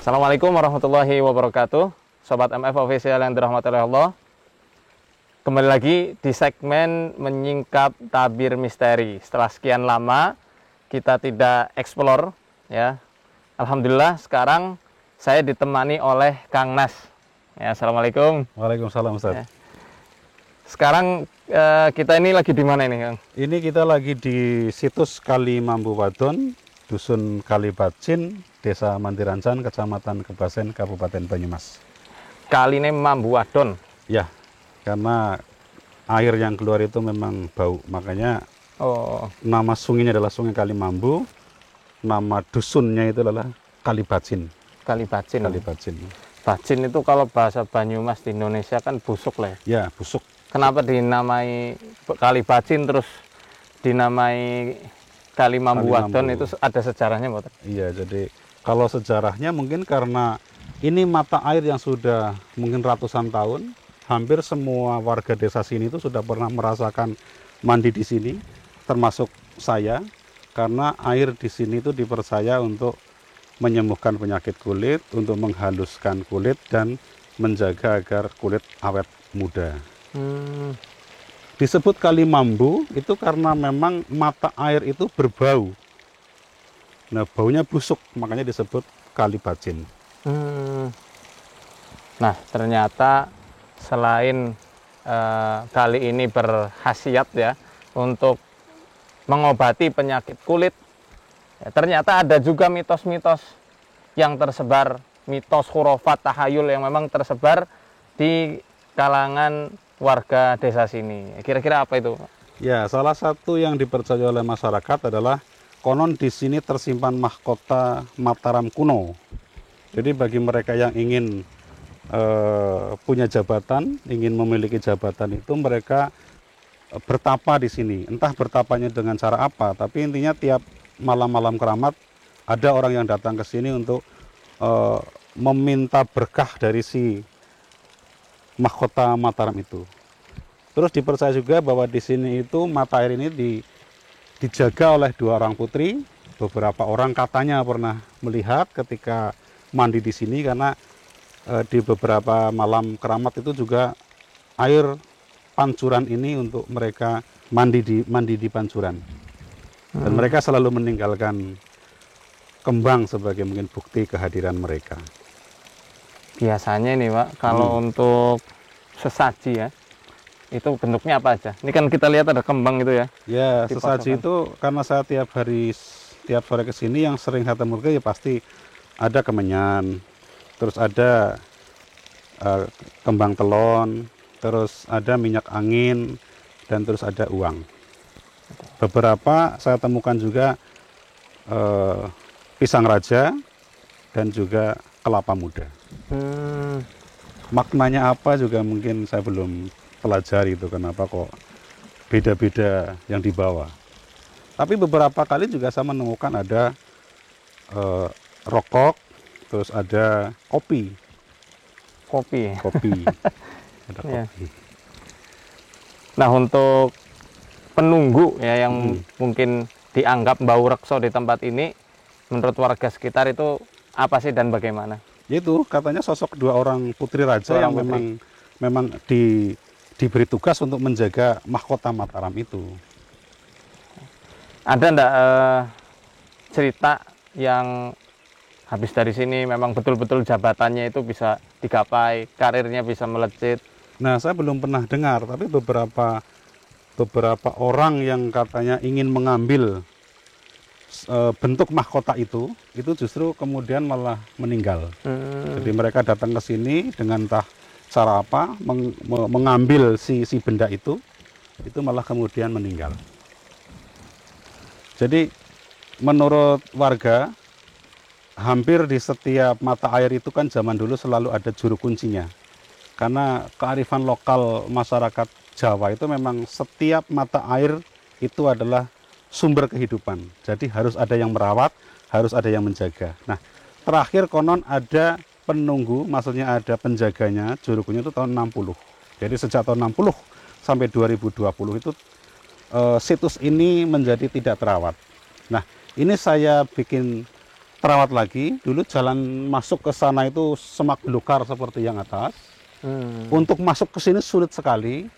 Assalamualaikum warahmatullahi wabarakatuh. Sobat MF Official yang dirahmati oleh Allah. Kembali lagi di segmen menyingkap tabir misteri. Setelah sekian lama kita tidak eksplor, ya. Alhamdulillah sekarang saya ditemani oleh Kang Nas. Ya, Assalamualaikum. Waalaikumsalam, Ustaz. Ya. Sekarang kita ini lagi di mana ini, Kang? Ini kita lagi di situs Kali Mambu Wadon, Dusun Kalibacin, Desa Mandirancan, Kecamatan Kebasen, Kabupaten Banyumas. Kali ini Mambu Wadon. Ya, karena air yang keluar itu memang bau, makanya nama sungainya adalah Sungai Kali Mambu, nama dusunnya itu adalah Kalibacin. Kalibacin. Kalibacin. Bacin itu kalau bahasa Banyumas di Indonesia kan busuk lah ya. Ya, busuk. Kenapa dinamai Kalibacin terus dinamai Kali Mambu Wadon, itu ada sejarahnya, Mbak? Iya, jadi kalau sejarahnya mungkin karena ini mata air yang sudah mungkin ratusan tahun, hampir semua warga desa sini itu sudah pernah merasakan mandi di sini, termasuk saya, karena air di sini itu dipercaya untuk menyembuhkan penyakit kulit, untuk menghaluskan kulit dan menjaga agar kulit awet muda. Disebut Kali Mambu itu karena memang mata air itu berbau. Nah, baunya busuk, makanya disebut Kalibacin. Nah, ternyata selain kali ini berkhasiat ya untuk mengobati penyakit kulit, ya, ternyata ada juga mitos-mitos yang tersebar, mitos khurafat tahayul yang memang tersebar di kalangan warga desa sini. Kira-kira apa itu, Pak? Ya, salah satu yang dipercaya oleh masyarakat adalah konon di sini tersimpan mahkota Mataram kuno. Jadi bagi mereka yang ingin punya jabatan, ingin memiliki jabatan itu, mereka bertapa di sini. Entah bertapanya dengan cara apa, tapi intinya tiap malam-malam keramat ada orang yang datang ke sini untuk meminta berkah dari si mahkota Mataram itu. Terus dipercaya juga bahwa di sini itu mata air ini dijaga oleh dua orang putri. Beberapa orang katanya pernah melihat ketika mandi di sini, karena di beberapa malam keramat itu juga air pancuran ini untuk mereka mandi di pancuran. Dan mereka selalu meninggalkan kembang sebagai mungkin bukti kehadiran mereka. Biasanya nih, Pak, kalau untuk sesaji ya, itu bentuknya apa aja? Ini kan kita lihat ada kembang itu ya. Ya, sesaji itu karena saya tiap sore ke sini yang sering saya temukan ya pasti ada kemenyan, terus ada kembang telon, terus ada minyak angin, dan terus ada uang. Beberapa saya temukan juga pisang raja dan juga kelapa muda. Maknanya apa juga mungkin saya belum pelajari itu, kenapa kok beda-beda yang dibawa. Tapi beberapa kali juga saya menemukan ada rokok, terus ada kopi. Kopi. Ada kopi. Nah, untuk penunggu ya yang mungkin dianggap bau rekso di tempat ini, menurut warga sekitar itu apa sih dan bagaimana? Itu katanya sosok dua orang putri raja yang memang diberi tugas untuk menjaga mahkota Mataram itu. Ada enggak cerita yang habis dari sini memang betul-betul jabatannya itu bisa digapai, karirnya bisa melejit? Nah, saya belum pernah dengar, tapi beberapa orang yang katanya ingin mengambil bentuk mahkota itu justru kemudian malah meninggal. Jadi mereka datang ke sini dengan entah cara apa mengambil si benda itu malah kemudian meninggal. Jadi menurut warga, hampir di setiap mata air itu kan zaman dulu selalu ada juru kuncinya. Karena kearifan lokal masyarakat Jawa itu memang setiap mata air itu adalah sumber kehidupan. Jadi harus ada yang merawat, harus ada yang menjaga. Nah, terakhir konon ada penunggu, maksudnya ada penjaganya, juru kunci itu tahun 60. Jadi sejak tahun 60 sampai 2020 itu situs ini menjadi tidak terawat. Nah, ini saya bikin terawat lagi. Dulu jalan masuk ke sana itu semak belukar seperti yang atas. Untuk masuk ke sini sulit sekali.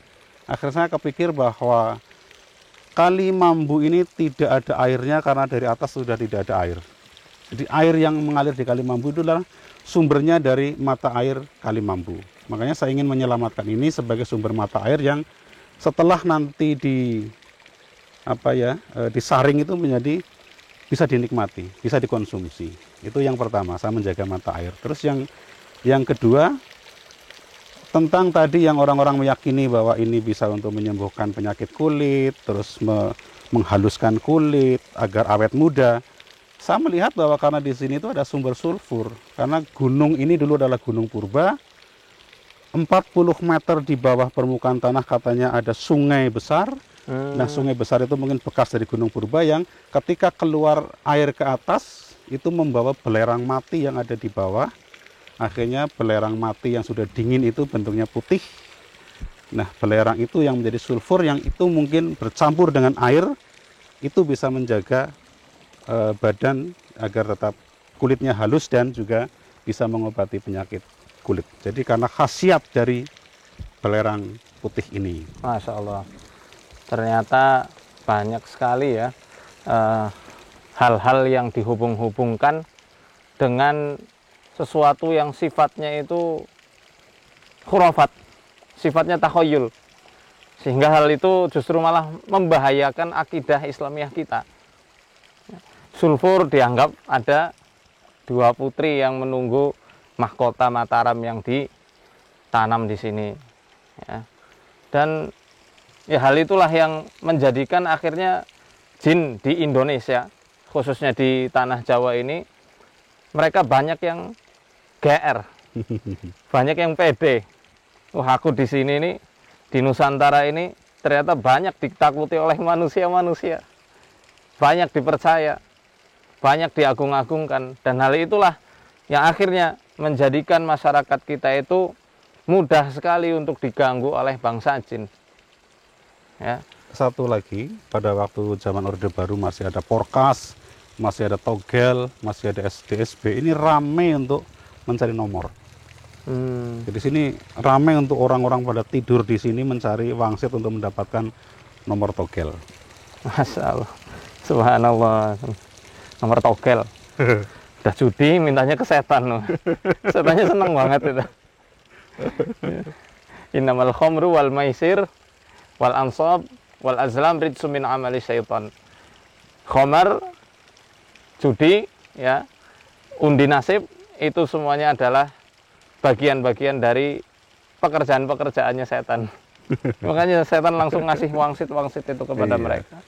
Akhirnya saya kepikir bahwa Kali Mambu ini tidak ada airnya karena dari atas sudah tidak ada air. Jadi air yang mengalir di Kali Mambu itu adalah sumbernya dari mata air Kali Mambu. Makanya saya ingin menyelamatkan ini sebagai sumber mata air yang setelah nanti disaring itu menjadi bisa dinikmati, bisa dikonsumsi. Itu yang pertama, saya menjaga mata air. Terus yang kedua, tentang tadi yang orang-orang meyakini bahwa ini bisa untuk menyembuhkan penyakit kulit, terus menghaluskan kulit agar awet muda. Saya melihat bahwa karena di sini itu ada sumber sulfur, karena gunung ini dulu adalah gunung purba. 40 meter di bawah permukaan tanah katanya ada sungai besar. Nah, sungai besar itu mungkin bekas dari gunung purba yang ketika keluar air ke atas itu membawa belerang mati yang ada di bawah. Akhirnya belerang mati yang sudah dingin itu bentuknya putih. Nah, belerang itu yang menjadi sulfur yang itu mungkin bercampur dengan air itu bisa menjaga badan agar tetap kulitnya halus dan juga bisa mengobati penyakit kulit. Jadi karena khasiat dari belerang putih ini. Masya Allah. Ternyata banyak sekali ya hal-hal yang dihubung-hubungkan dengan sesuatu yang sifatnya itu khurafat, sifatnya takhoyul, sehingga hal itu justru malah membahayakan akidah Islamiyah kita. Sulfur dianggap ada 2 putri yang menunggu mahkota Mataram yang ditanam di sini ya. Dan ya hal itulah yang menjadikan akhirnya jin di Indonesia, khususnya di tanah Jawa ini, mereka banyak yang GR, banyak yang pede. Wah, aku di sini nih, di Nusantara ini ternyata banyak ditakuti oleh manusia-manusia, banyak dipercaya, banyak diagung-agungkan, dan hal itulah yang akhirnya menjadikan masyarakat kita itu mudah sekali untuk diganggu oleh bangsa jin. Ya. Satu lagi, pada waktu zaman Orde Baru masih ada Porkas, masih ada Togel, masih ada SDSB. Ini ramai untuk mencari nomor. Jadi sini ramai untuk orang-orang pada tidur di sini mencari wangsit untuk mendapatkan nomor Togel. Masya Allah, subhanallah, nomor Togel. Udah judi mintanya ke setan loh. Setannya seneng banget itu. Innamal khamru wal maisir wal ansab wal azlam rijsum min amali syaitan. Khamar, judi, ya, undi nasib, itu semuanya adalah bagian-bagian dari pekerjaan-pekerjaannya setan. Makanya setan langsung ngasih wangsit-wangsit itu kepada mereka.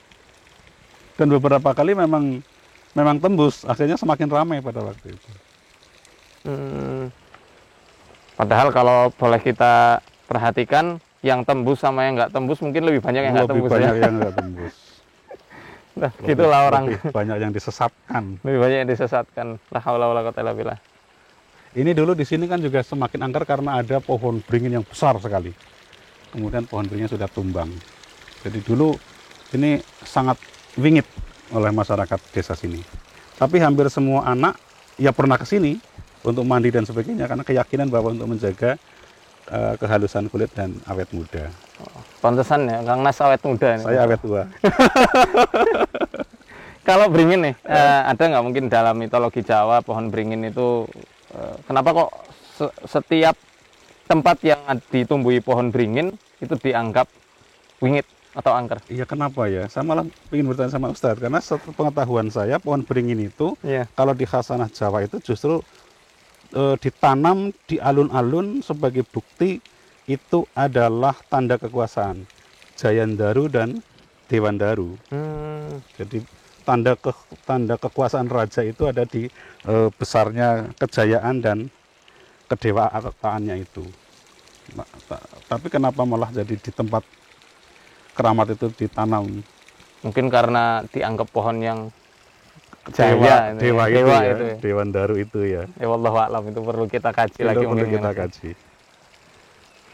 Dan beberapa kali memang tembus, akhirnya semakin ramai pada waktu itu. Padahal kalau boleh kita perhatikan, yang tembus sama yang nggak tembus mungkin lebih banyak yang nggak tembus. Lebih banyak yang nggak tembus. Nah, gitulah orang. Lebih banyak yang disesatkan. Lebih banyak yang disesatkan. La haula wala quwata illa billah. Ini dulu di sini kan juga semakin angker karena ada pohon beringin yang besar sekali. Kemudian pohon beringinnya sudah tumbang. Jadi dulu ini sangat wingit oleh masyarakat desa sini. Tapi hampir semua anak ya pernah ke sini untuk mandi dan sebagainya karena keyakinan bahwa untuk menjaga kehalusan kulit dan awet muda. Pantesan ya, Kang Nas awet muda. Saya awet tua. Kalau beringin nih, ada nggak mungkin dalam mitologi Jawa pohon beringin itu kenapa kok setiap tempat yang ditumbuhi pohon beringin itu dianggap wingit atau angker? Iya, kenapa ya? Saya malah ingin bertanya sama Ustadz karena sepengetahuan saya pohon beringin itu kalau di khasanah Jawa itu justru ditanam di alun-alun sebagai bukti itu adalah tanda kekuasaan Jayandaru dan Dewandaru. Jadi tanda kekuasaan raja itu ada di besarnya kejayaan dan kedewaannya itu. Tapi kenapa malah jadi di tempat keramat itu ditanam? Mungkin karena dianggap pohon yang jaya, dewa itu ya, itu ya. Dewandaru itu ya. Ya wallahu a'lam, itu perlu kita kaji lagi mungkin. Perlu kita kaji.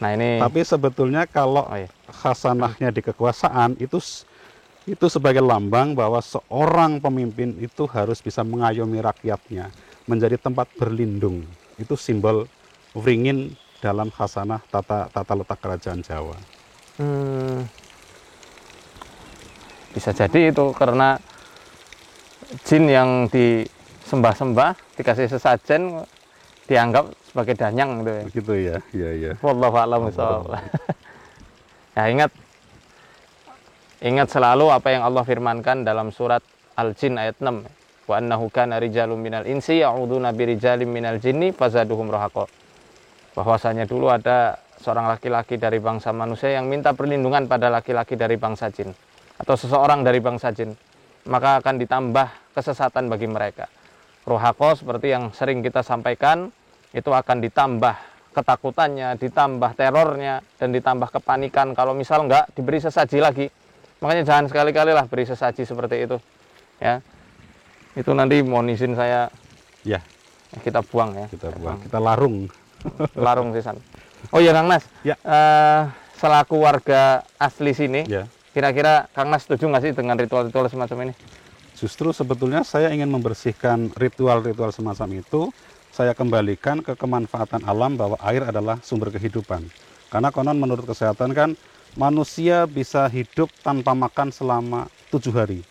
Nah ini. Tapi sebetulnya kalau khasanahnya di kekuasaan itu Itu sebagai lambang bahwa seorang pemimpin itu harus bisa mengayomi rakyatnya, menjadi tempat berlindung. Itu simbol wringin dalam khasanah tata letak kerajaan Jawa. Bisa jadi itu karena jin yang disembah-sembah, dikasih sesajen, dianggap sebagai danyang gitu ya. Begitu ya, iya. Wallahu a'lam bishawab. Ya, ingat selalu apa yang Allah firmankan dalam surat Al-Jin ayat 6. Wa annahu kana rijalun minal insi ya'uduna birijalin minal jinni fazaduhum rahaqa. Bahwasanya dulu ada seorang laki-laki dari bangsa manusia yang minta perlindungan pada laki-laki dari bangsa jin atau seseorang dari bangsa jin, maka akan ditambah kesesatan bagi mereka. Rohako seperti yang sering kita sampaikan, itu akan ditambah ketakutannya, ditambah terornya, dan ditambah kepanikan kalau misal nggak diberi sesaji lagi. Makanya jangan sekali-kali lah beri sesaji seperti itu. Ya, itu nanti mohon izin saya. Ya, kita buang ya. Kita buang, kita larung. Larung sisan. Oh iya Kang Nas. Ya. Selaku warga asli sini, Ya. Kira-kira Kang Nas setuju nggak sih dengan ritual-ritual semacam ini? Justru sebetulnya saya ingin membersihkan ritual-ritual semacam itu. Saya kembalikan ke kemanfaatan alam bahwa air adalah sumber kehidupan. Karena konon menurut kesehatan kan manusia bisa hidup tanpa makan selama 7 hari.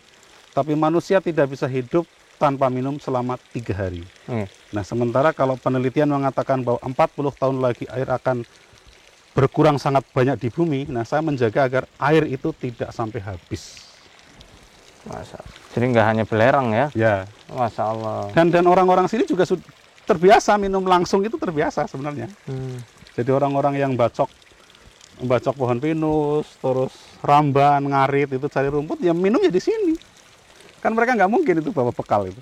Tapi manusia tidak bisa hidup tanpa minum selama 3 hari. Nah, sementara kalau penelitian mengatakan bahwa 40 tahun lagi air akan berkurang sangat banyak di bumi, nah saya menjaga agar air itu tidak sampai habis. Masa. Jadi nggak hanya belerang ya? Ya. Masya Allah. Dan orang-orang sini juga terbiasa minum langsung, itu terbiasa sebenarnya. Jadi orang-orang yang bacok pohon pinus, terus ramban, ngarit, itu cari rumput, ya minumnya di sini. Kan mereka nggak mungkin itu bawa bekal itu.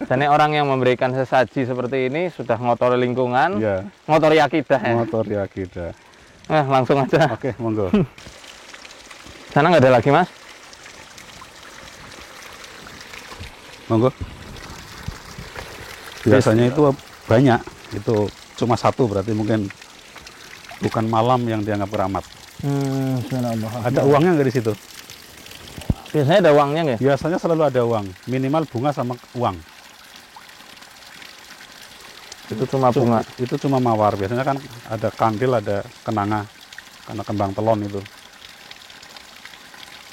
Dan orang yang memberikan sesaji seperti ini sudah ngotori lingkungan, Ya. ngotori akidah ya. Ngotori akidah. Langsung aja. Oke, monggo. Sana nggak ada lagi Mas? Monggo. Biasanya itu banyak, itu cuma satu, berarti mungkin bukan malam yang dianggap keramat. Ada uangnya nggak di situ? Biasanya ada uangnya nggak? Biasanya selalu ada uang, minimal bunga sama uang. Itu cuma bunga. Itu cuma mawar. Biasanya kan ada kandil, ada kenanga, karena kembang telon itu.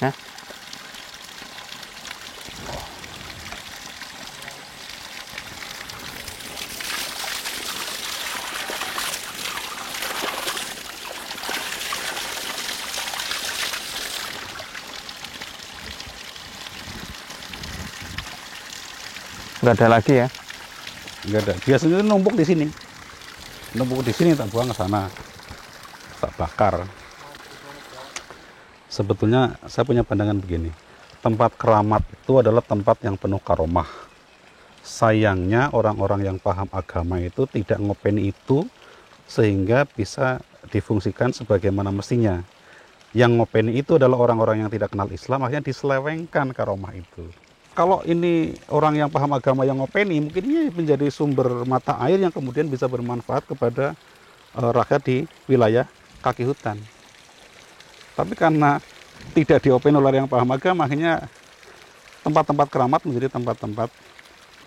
Hah? Nggak ada lagi ya? Nggak ada. Biasanya itu numpuk di sini. Numpuk di sini, tak buang ke sana. Tak bakar. Sebetulnya saya punya pandangan begini. Tempat keramat itu adalah tempat yang penuh karomah. Sayangnya orang-orang yang paham agama itu tidak ngopeni itu sehingga bisa difungsikan sebagaimana mestinya. Yang ngopeni itu adalah orang-orang yang tidak kenal Islam, akhirnya diselewengkan karomah itu. Kalau ini orang yang paham agama yang ngopeni, mungkin ini menjadi sumber mata air yang kemudian bisa bermanfaat kepada rakyat di wilayah kaki hutan. Tapi karena tidak diopeni oleh yang paham agama, akhirnya tempat-tempat keramat menjadi tempat-tempat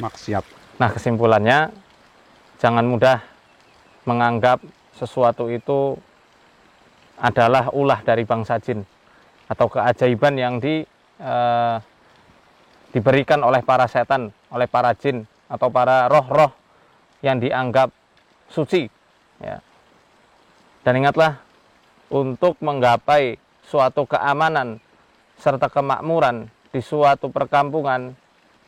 maksiat. Nah, kesimpulannya, jangan mudah menganggap sesuatu itu adalah ulah dari bangsa jin atau keajaiban yang diberikan oleh para setan, oleh para jin atau para roh-roh yang dianggap suci. Ya. Dan ingatlah, untuk menggapai suatu keamanan serta kemakmuran di suatu perkampungan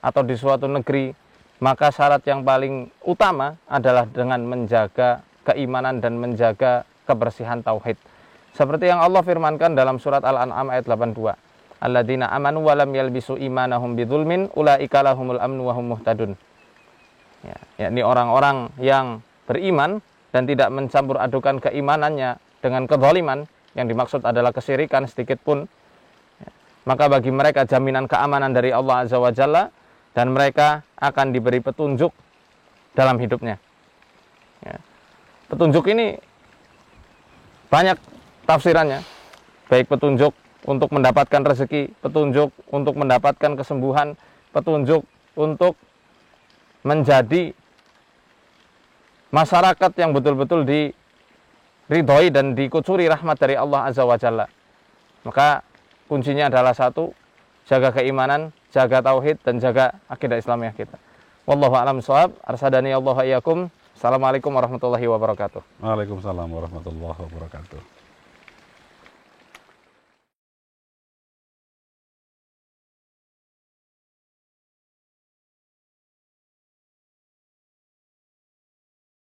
atau di suatu negeri, maka syarat yang paling utama adalah dengan menjaga keimanan dan menjaga kebersihan tauhid. Seperti yang Allah firmankan dalam surat Al-An'am ayat 82. Alladzina amanu wa lam yalbisu imanahum bidzulmin ulaika lahumul amnu wa hum muhtadun. Ya, yakni orang-orang yang beriman dan tidak mencampur adukan keimanannya dengan kezaliman, yang dimaksud adalah kesyirikan sedikit pun, ya, maka bagi mereka jaminan keamanan dari Allah Azza wa Jalla dan mereka akan diberi petunjuk dalam hidupnya. Ya. Petunjuk ini banyak tafsirannya, baik petunjuk untuk mendapatkan rezeki, petunjuk untuk mendapatkan kesembuhan, petunjuk untuk menjadi masyarakat yang betul-betul diridhoi dan dikucuri rahmat dari Allah Azza wa Jalla. Maka kuncinya adalah satu, jaga keimanan, jaga tauhid, dan jaga akidah Islamiyah kita. Wallahu a'lam shawab. Arsadani Allah wa iyyakum. Assalamualaikum warahmatullahi wabarakatuh. Waalaikumsalam warahmatullahi wabarakatuh.